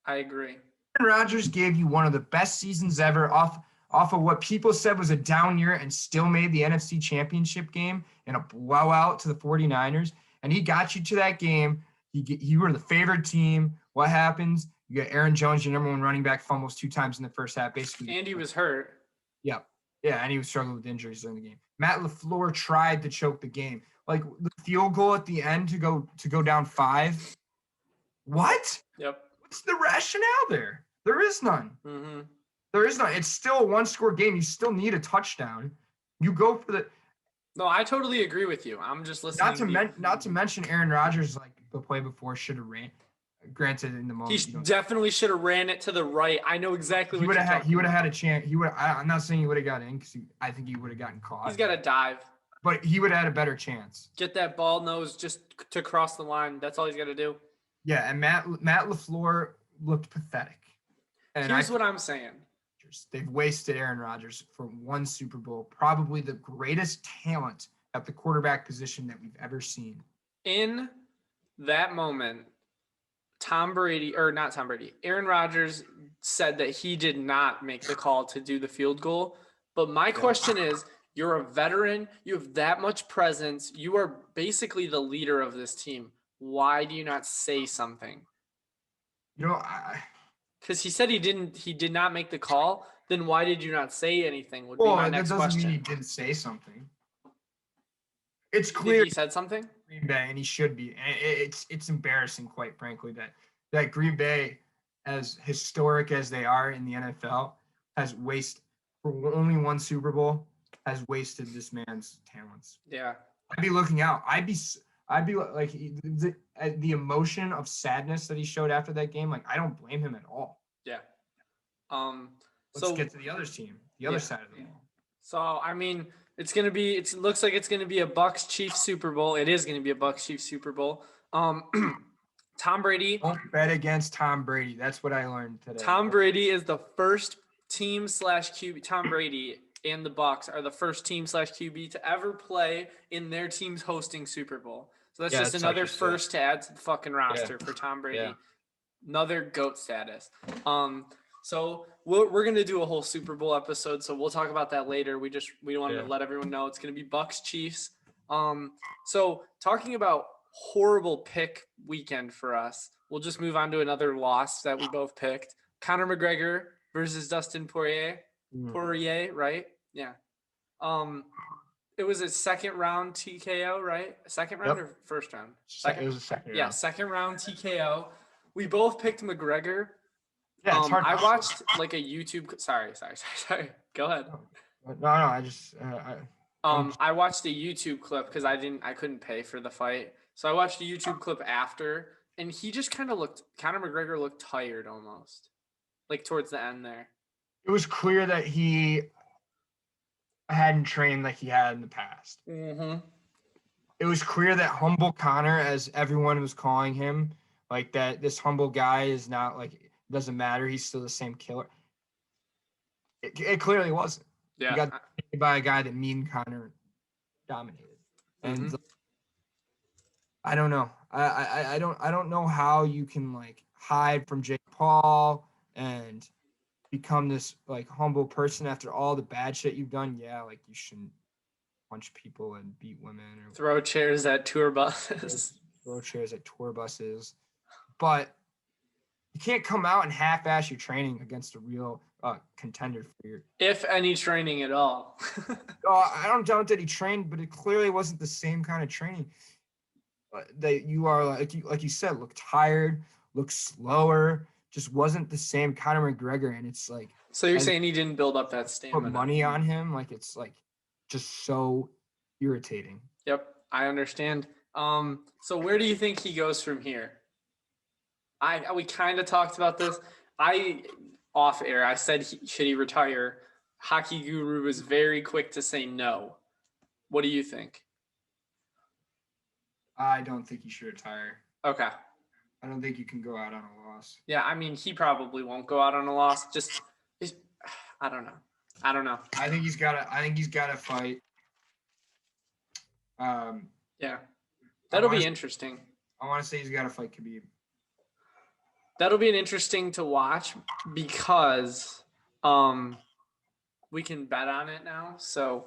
I agree. Aaron Rodgers gave you one of the best seasons ever off of what people said was a down year and still made the NFC Championship game in a blowout to the 49ers. And he got you to that game. You were the favored team. What happens? You got Aaron Jones, your number 1 running back, fumbles 2 times in the first half, basically. And he was hurt. Yeah. Yeah, and he was struggling with injuries during the game. Matt LaFleur tried to choke the game. Like the field goal at the end to go down 5. What? Yep. What's the rationale there? There is none. Mm-hmm. There is none. It's still a 1-score game. You still need a touchdown. You go for the. No, I totally agree with you. I'm just listening. Not to mention Aaron Rodgers, like the play before, should have ran. Granted, in the moment, he definitely should have ran it to the right. I know exactly what you're talking about. He would have had a chance. I'm not saying he would have got in because I think he would have gotten caught. He's got to dive. But he would have had a better chance. Get that ball nose just to cross the line. That's all he's got to do. Yeah, and Matt LaFleur looked pathetic. And here's what I'm saying. They've wasted Aaron Rodgers for 1 Super Bowl, probably the greatest talent at the quarterback position that we've ever seen. In that moment, Aaron Rodgers said that he did not make the call to do the field goal. But my question is, you're a veteran. You have that much presence. You are basically the leader of this team. Why do you not say something? Because he said he did not make the call. Then why did you not say anything? Would be my next question. That doesn't mean he didn't say something. It's clear he said something. Green Bay, and he should be. And it's embarrassing, quite frankly, that Green Bay, as historic as they are in the NFL, has wasted for only 1 Super Bowl, has wasted this man's talents. Yeah, I'd be looking out. I'd be like the emotion of sadness that he showed after that game. Like, I don't blame him at all. Yeah. Let's So get to the other team, the other side of the ball. So I mean, it looks like it's gonna be a Bucks Chiefs Super Bowl. It is gonna be a Bucks Chiefs Super Bowl. Tom Brady. Don't bet against Tom Brady. That's what I learned today. Tom Brady is the first team / QB. Tom Brady and the Bucks are the first team / QB to ever play in their team's hosting Super Bowl. So that's just another first to add to the fucking roster for Tom Brady. Yeah. Another GOAT status. So we're gonna do a whole Super Bowl episode. So we'll talk about that later. We wanted to let everyone know it's gonna be Bucks Chiefs. So talking about horrible pick weekend for us, we'll just move on to another loss that we both picked. Conor McGregor versus Dustin Poirier. Poirier, right? Yeah. It was a second round TKO, right? Second round or first round? It was a second round. Yeah, second round TKO. We both picked McGregor. Yeah, it's hard. I watched like a YouTube. Sorry. Go ahead. No. I just. I watched a YouTube clip because I couldn't pay for the fight, so I watched a YouTube clip after, and he just kind of Conor McGregor looked tired almost, like towards the end there. It was clear that he hadn't trained like he had in the past. Mm-hmm. It was clear that humble Conor, as everyone was calling him, like that this humble guy is not like. Doesn't matter. He's still the same killer. It clearly wasn't. Yeah. He got hit by a guy that me and Conor dominated. And I don't know. I don't know how you can like hide from Jake Paul and become this like humble person after all the bad shit you've done. Yeah, like you shouldn't punch people and beat women or throw chairs at tour buses. But you can't come out and half-ass your training against a real contender for your. If any training at all. I don't doubt that he trained, but it clearly wasn't the same kind of training. That you are like you said, look tired, look slower, just wasn't the same Conor McGregor, and it's like. So you're saying he didn't build up that stamina? Put money on him, like it's like just so irritating. Yep, I understand. So where do you think he goes from here? We kind of talked about this. Off air, I said should he retire? Hockey Guru was very quick to say no. What do you think? I don't think he should retire. Okay. I don't think you can go out on a loss. Yeah, I mean, he probably won't go out on a loss. I don't know. I think he's got to fight. Yeah, that'll be interesting. I want to say he's got to fight Khabib. That'll be an interesting to watch because we can bet on it now, so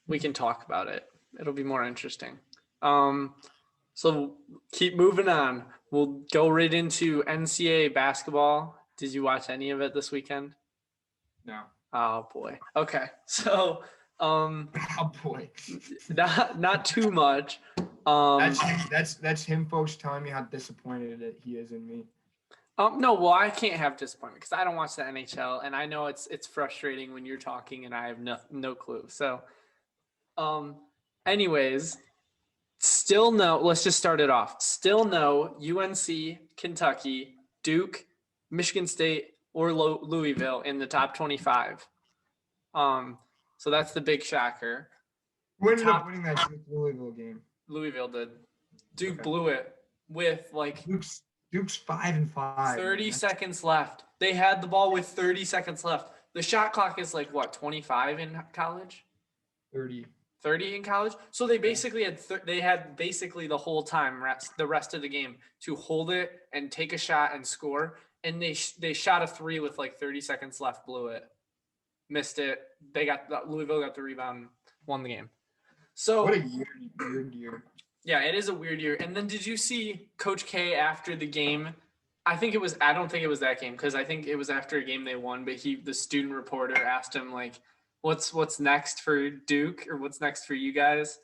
we can talk about it. It'll be more interesting. So keep moving on. We'll go right into NCAA basketball. Did you watch any of it this weekend? No. Oh boy. Okay. So oh boy. not too much. That's him, folks, telling me how disappointed that he is in me. No, well, I can't have disappointment because I don't watch the NHL, and I know it's frustrating when you're talking and I have no clue. So, anyways, still no. Let's just start it off. Still no UNC, Kentucky, Duke, Michigan State, or Louisville in the top 25. So that's the big shocker. Who ended up winning that Louisville game? Louisville did. Duke blew it with like. Duke's 5-5. 30 seconds left. They had the ball with 30 seconds left. The shot clock is like what, 25 in college? 30. 30 in college. So they basically had basically the whole time the rest of the game to hold it and take a shot and score. And they shot a 3 with like 30 seconds left, blew it, missed it. Louisville got the rebound, won the game. So what a weird year. Yeah, it is a weird year. And then did you see Coach K after the game? I don't think it was that game because I think it was after a game they won, but the student reporter asked him like, what's next for Duke or what's next for you guys?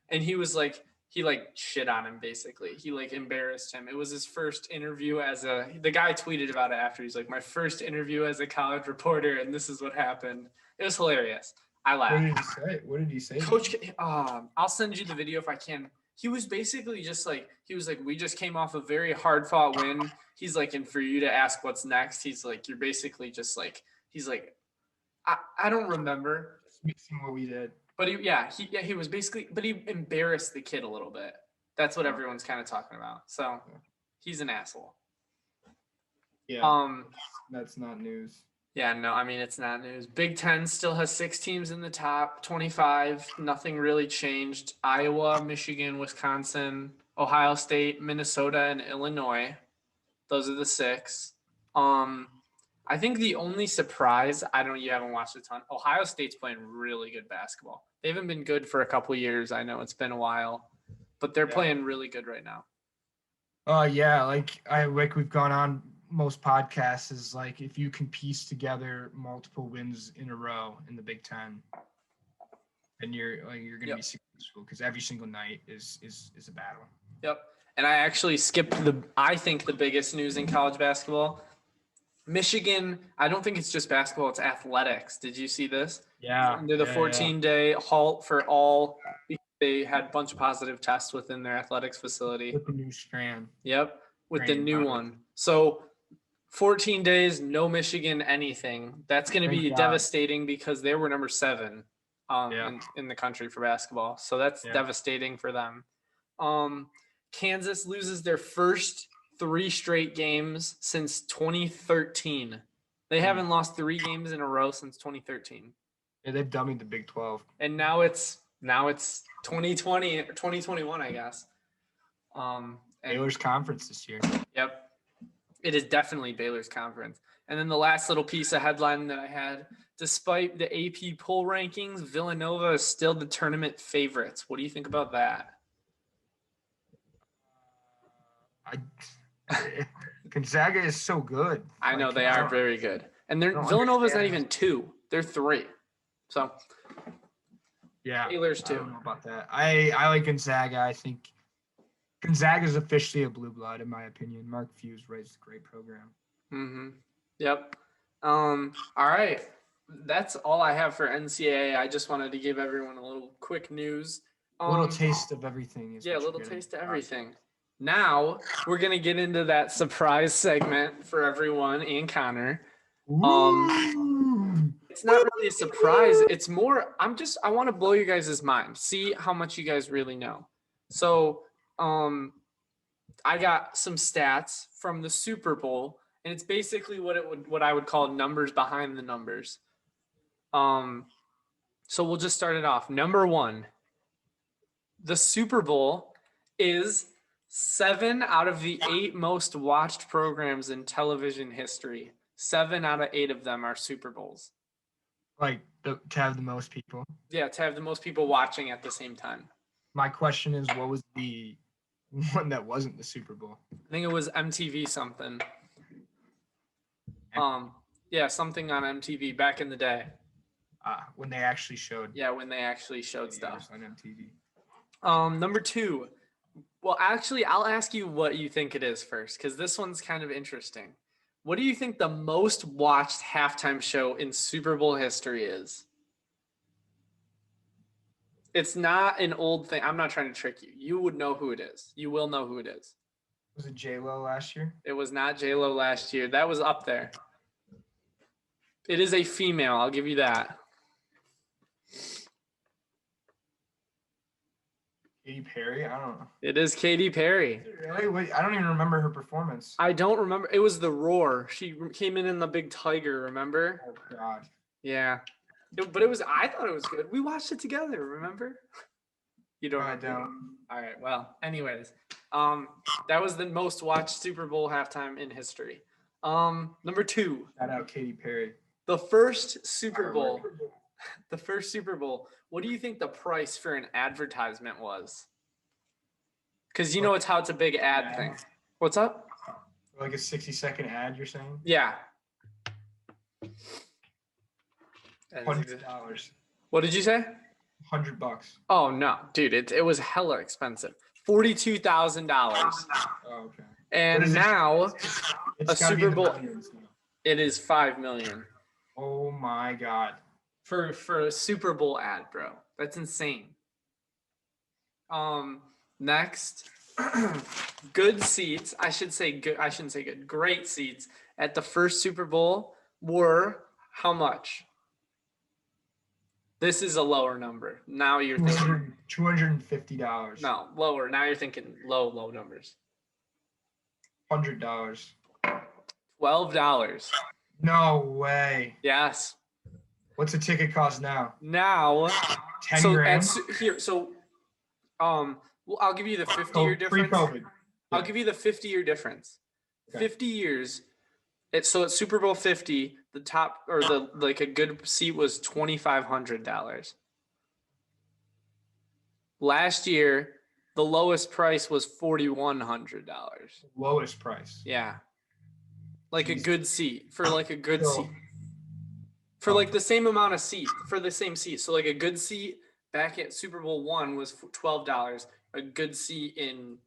And he was like, he shit on him basically. He embarrassed him. It was his first interview the guy tweeted about it after. He's like, my first interview as a college reporter and this is what happened. It was hilarious. I What laughed. did he say? What did he say? Coach, I'll send you the video if I can. He was basically just like, we just came off a very hard fought win. He's like, and for you to ask what's next, he's like, you're basically just like, he's like, I don't remember. Mixing what we did. But he was basically, but he embarrassed the kid a little bit. That's what everyone's kind of talking about. So he's an asshole. Yeah. That's not news. Yeah, no, I mean, it's not news. Big Ten still has 6 teams in the top 25. Nothing really changed. Iowa, Michigan, Wisconsin, Ohio State, Minnesota, and Illinois. Those are the 6. I think the only surprise, you haven't watched a ton. Ohio State's playing really good basketball. They haven't been good for a couple years. I know it's been a while, but they're playing really good right now. Yeah, like we've gone on most podcasts is like if you can piece together multiple wins in a row in the Big Ten, then you're gonna be successful because every single night is a battle. Yep. And I actually skipped I think the biggest news in college basketball. Michigan, I don't think it's just basketball, it's athletics. Did you see this? Yeah. Under the 14-day halt for all because they had a bunch of positive tests within their athletics facility. With the new strand. Yep, with the new one. So 14 days, no Michigan anything. That's going to be devastating because they were number 7 in the country for basketball. So that's devastating for them. Kansas loses their first 3 straight games since 2013. They haven't lost 3 games in a row since 2013. Yeah, they've dummied the Big 12. And now it's 2020 or 2021, I guess. Baylor's conference this year. Yep. It is definitely Baylor's conference. And then the last little piece of headline that I had, despite the AP poll rankings, Villanova is still the tournament favorites. What do you think about that? Gonzaga is so good. I know they are very good. And Villanova's not even 2. They're 3. So yeah, Baylor's 2. I don't know about that. I like Gonzaga. I think Gonzaga is officially a blue blood, in my opinion. Mark Few's raised a great program. Mm-hmm. Yep. All right. That's all I have for NCAA. I just wanted to give everyone a little quick news. A little taste of everything. Yeah, a little taste of everything. Now we're gonna get into that surprise segment for everyone and Connor. It's not really a surprise. It's more, I want to blow you guys' mind. See how much you guys really know. So, I got some stats from the Super Bowl, and it's basically what I would call numbers behind the numbers. So we'll just start it off. Number 1, the Super Bowl is 7 out of the 8 most watched programs in television history. 7 out of 8 of them are Super Bowls. Like to have the most people. Yeah, to have the most people watching at the same time. My question is, what was the one that wasn't the Super Bowl? I think it was MTV something. Yeah, something on MTV back in the day. When they actually showed. Yeah, when they actually showed stuff on MTV. Number 2. Well, actually, I'll ask you what you think it is first, because this one's kind of interesting. What do you think the most watched halftime show in Super Bowl history is? It's not an old thing. I'm not trying to trick you. You would know who it is. You will know who it is. Was it J-Lo last year? It was not J-Lo last year. That was up there. It is a female. I'll give you that. Katy Perry? I don't know. It is Katy Perry. Really? Wait, I don't even remember her performance. I don't remember. It was The Roar. She came in the big tiger, remember? Oh, God. Yeah. But I thought it was good. We watched it together, remember? You don't? I don't. All right. Well, anyways, that was the most watched Super Bowl halftime in history. Number 2. Shout out Katy Perry. The first Super Bowl. The first Super Bowl. What do you think the price for an advertisement was? Because it's how it's a big ad thing. What's up? Like a 60-second ad, you're saying? Yeah. $100. What did you say? $100. Oh no, dude! It was hella expensive. $42,000. Oh, okay. And now It's a Super Bowl. millions now. It is $5 million. Oh my God. for a Super Bowl ad, bro. That's insane. Next, good seats. I should say good. I shouldn't say good. Great seats at the first Super Bowl were how much? This is a lower number. Now you're thinking $250. no lower. Now you're thinking low numbers. $100. $12. No way. Yes. What's a ticket cost now? Now, 10 so grand. here, so well, I'll give you the 50-year difference. Pre-COVID. I'll give you the 50-year difference. Okay. 50 years. So at Super Bowl 50, the top or the like a good seat was $2,500. Last year, the lowest price was $4,100. Lowest price. Yeah. Like a Jeez. good seat for like a good So- seat. For like the same amount of seat for the same seat. So like a good seat back at Super Bowl 1 was $12. A good seat in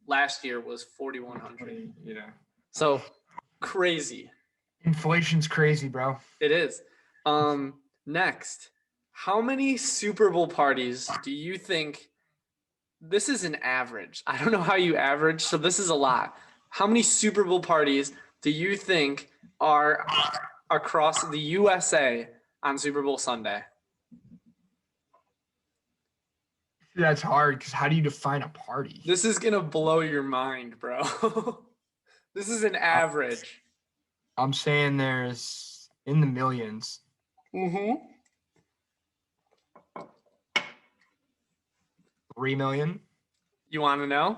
last year was $4,100. Yeah. So crazy. Inflation's crazy, bro. It is. Next, how many Super Bowl parties do you think? This is an average. I don't know how you average, so this is a lot. How many Super Bowl parties do you think are across the USA on Super Bowl Sunday? That's hard because how do you define a party? This is gonna blow your mind, bro. This is an average. I'm saying there's in the millions. Mm-hmm. 3 million. You want to know?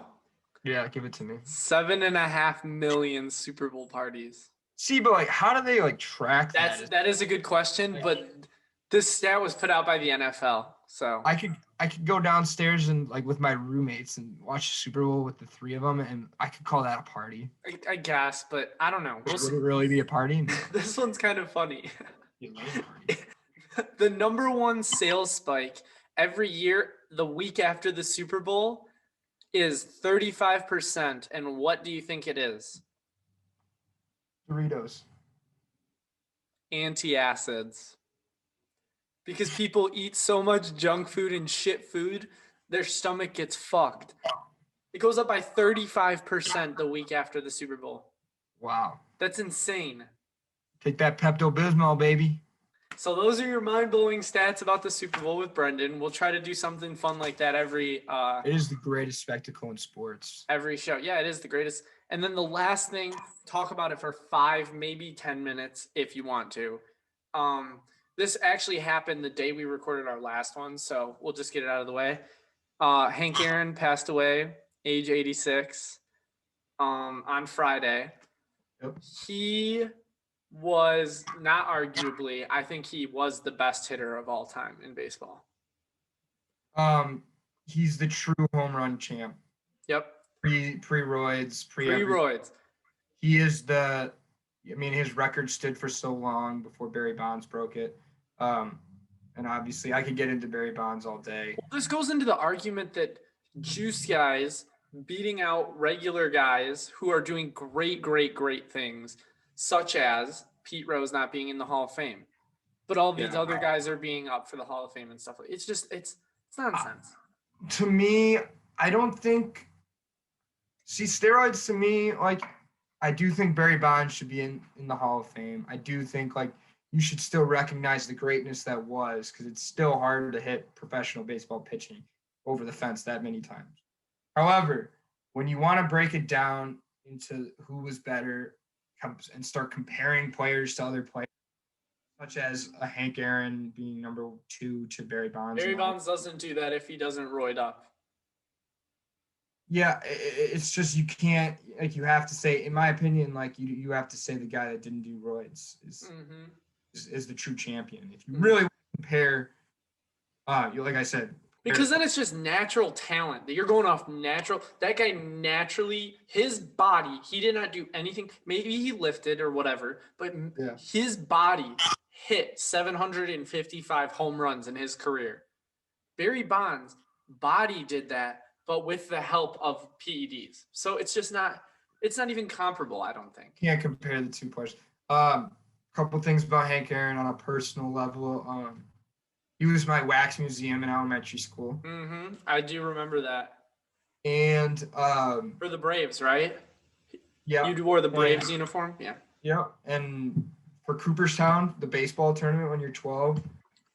Yeah, give it to me. 7.5 million Super Bowl parties. See, but like, how do they like track that? That is a good question, but this stat was put out by the NFL. So I could go downstairs and like with my roommates and watch the Super Bowl with the three of them, and I could call that a party. I guess, but I don't know. Would it really be a party? No. This one's kind of funny. It was a party. The number one sales spike every year, the week after the Super Bowl, is 35%. And what do you think it is? Doritos. Antacids. Because people eat so much junk food and shit food, their stomach gets fucked. It goes up by 35% the week after the Super Bowl. Wow. That's insane. Take that Pepto-Bismol, baby. So those are your mind-blowing stats about the Super Bowl with Brendan. We'll try to do something fun like that every It is the greatest spectacle in sports. every show. Yeah, it is the greatest. And then the last thing, talk about it for 5, maybe 10 minutes if you want to. This actually happened the day we recorded our last one, so we'll just get it out of the way. Hank Aaron passed away, age 86, on Friday. Yep. He was not arguably, I think he was the best hitter of all time in baseball. He's the true home run champ. Yep. Pre-roids, Pre-roids. He is the. I mean, his record stood for so long before Barry Bonds broke it. And obviously, I could get into Barry Bonds all day. This goes into the argument that juice guys beating out regular guys who are doing great things, such as Pete Rose not being in the Hall of Fame, but all these other guys are being up for the Hall of Fame and stuff. It's just it's nonsense. To me, I don't think. See, steroids to me, like, I do think Barry Bonds should be in the Hall of Fame. I do think, like, you should still recognize the greatness that was, because it's still hard to hit professional baseball pitching over the fence that many times. However, when you want to break it down into who was better and start comparing players to other players, such as a Hank Aaron being number 2 to Barry Bonds. Barry Bonds doesn't do that if he doesn't roid up. Yeah, it's just you can't, like, you have to say, in my opinion, like, you have to say the guy that didn't do roids is the true champion. If you really compare, like I said. Because then it's just natural talent. You're going off natural. That guy naturally, his body, he did not do anything. Maybe he lifted or whatever, but his body hit 755 home runs in his career. Barry Bonds' body did that, but with the help of PEDs. So it's just not, it's not even comparable, I don't think. Can't compare the two players. Couple things about Hank Aaron on a personal level. He was my wax museum in elementary school. Mm-hmm. I do remember that. And For the Braves, right? yeah. You wore the Braves uniform? Yeah. Yeah. And for Cooperstown, the baseball tournament when you're 12,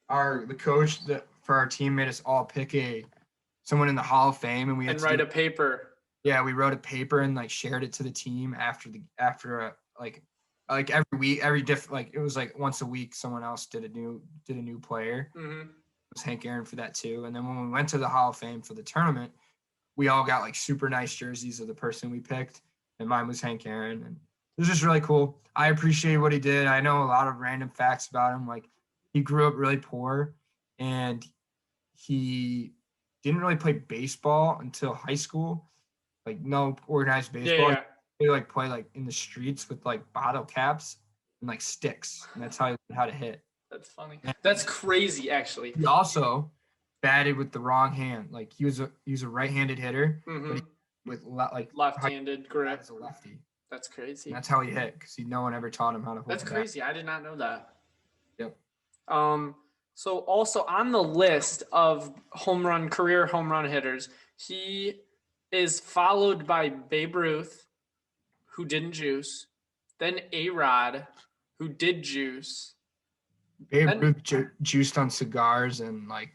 the coach for our team made us all pick someone in the Hall of Fame, and we had And to write a paper. Yeah, we wrote a paper and like shared it to the team after like every week, it was like once a week someone else did a new player. Mm-hmm. It was Hank Aaron for that too. And then when we went to the Hall of Fame for the tournament, we all got like super nice jerseys of the person we picked, and mine was Hank Aaron, and it was just really cool. I appreciate what he did. I know a lot of random facts about him. Like he grew up really poor, and he didn't really play baseball until high school. Like no organized baseball. Yeah. They like play like in the streets with like bottle caps and like sticks, and that's how he learned how to hit. That's funny. That's crazy, actually. He also batted with the wrong hand. Like he was a right-handed hitter, Mm-hmm. but like Left-handed, correct. as a lefty. That's crazy. And that's how he hit because no one ever taught him how to hold. That's crazy. I did not know that. Yep. So also on the list of career home run hitters, he is followed by Babe Ruth, who didn't juice, then A-Rod, who did juice. Babe Ruth juiced on cigars and like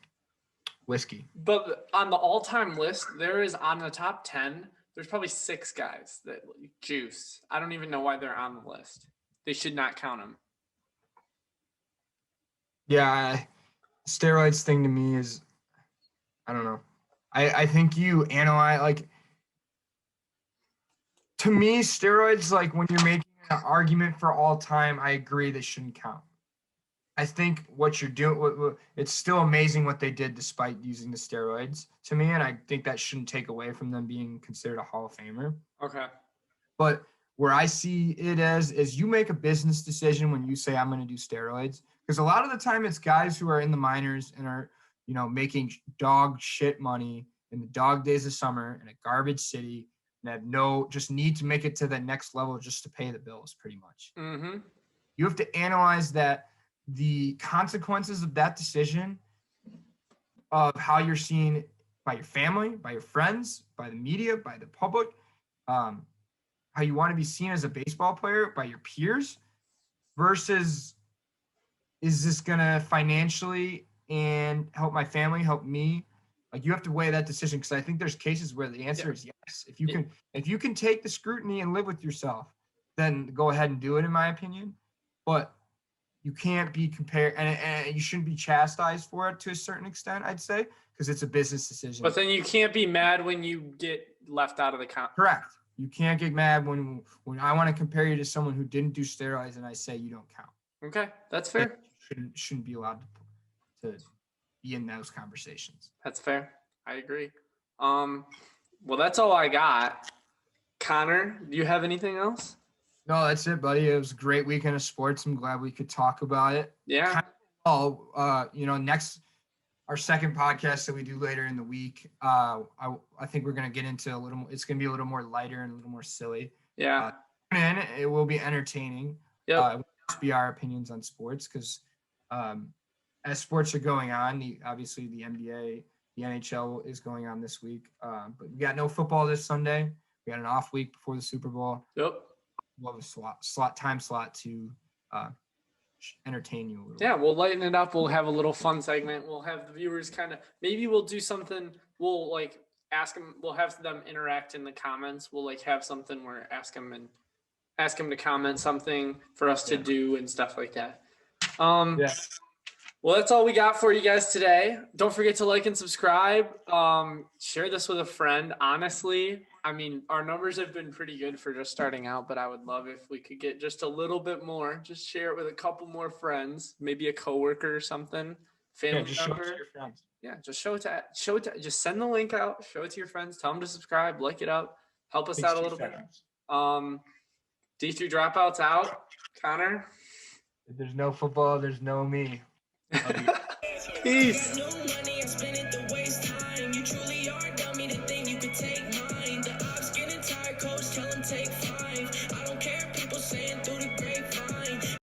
whiskey. But on the all-time list, there is on the top 10, there's probably 6 guys that juice. I don't even know why they're on the list. They should not count them. Yeah, steroids thing to me is, I don't know. I think you analyze, like, to me, steroids, like when you're making an argument for all time, I agree they shouldn't count. I think what you're doing, it's still amazing what they did despite using the steroids to me, and I think that shouldn't take away from them being considered a Hall of Famer. Okay. But where I see it as is you make a business decision when you say I'm going to do steroids, because a lot of the time it's guys who are in the minors and are, making dog shit money in the dog days of summer in a garbage city and have just need to make it to the next level just to pay the bills pretty much. Mm-hmm. You have to analyze the consequences of that decision of how you're seen by your family, by your friends, by the media, by the public, how you want to be seen as a baseball player by your peers versus is this going to financially and help my family, help me? Like you have to weigh that decision because I think there's cases where the answer is yes. If you can take the scrutiny and live with yourself, then go ahead and do it in my opinion. But you can't be compared and you shouldn't be chastised for it to a certain extent, I'd say, because it's a business decision. But then you can't be mad when you get left out of the count. Correct. You can't get mad when I want to compare you to someone who didn't do steroids and I say you don't count. Okay, that's fair. You shouldn't be allowed to be in those conversations. That's fair. I agree. Well, that's all I got. Connor, do you have anything else? No, that's it, buddy. It was a great weekend of sports. I'm glad we could talk about it. Yeah. Next, our second podcast that we do later in the week, I think we're going to get into it's going to be a little more lighter and a little more silly. Yeah. And it will be entertaining. Yep. It will just be our opinions on sports because as sports are going on, obviously the NBA, the NHL is going on this week. But we got no football this Sunday. We got an off week before the Super Bowl. Yep. We'll have a time slot to entertain you a little. Yeah, we'll lighten it up. We'll have a little fun segment. We'll have the viewers maybe we'll do something. We'll ask them. We'll have them interact in the comments. We'll have something where ask them to comment something for us to do and stuff like that. Yeah. Well, that's all we got for you guys today. Don't forget to like and subscribe. Share this with a friend. Honestly, I mean, our numbers have been pretty good for just starting out, but I would love if we could get just a little bit more. Just share it with a couple more friends, maybe a coworker or something, family just member. show it to your friends. Yeah, just show it to. Just send the link out. Show it to your friends. Tell them to subscribe. Like it up. Help us out a little bit. D3 Dropouts out. Connor. If there's no football, there's no me. Peace.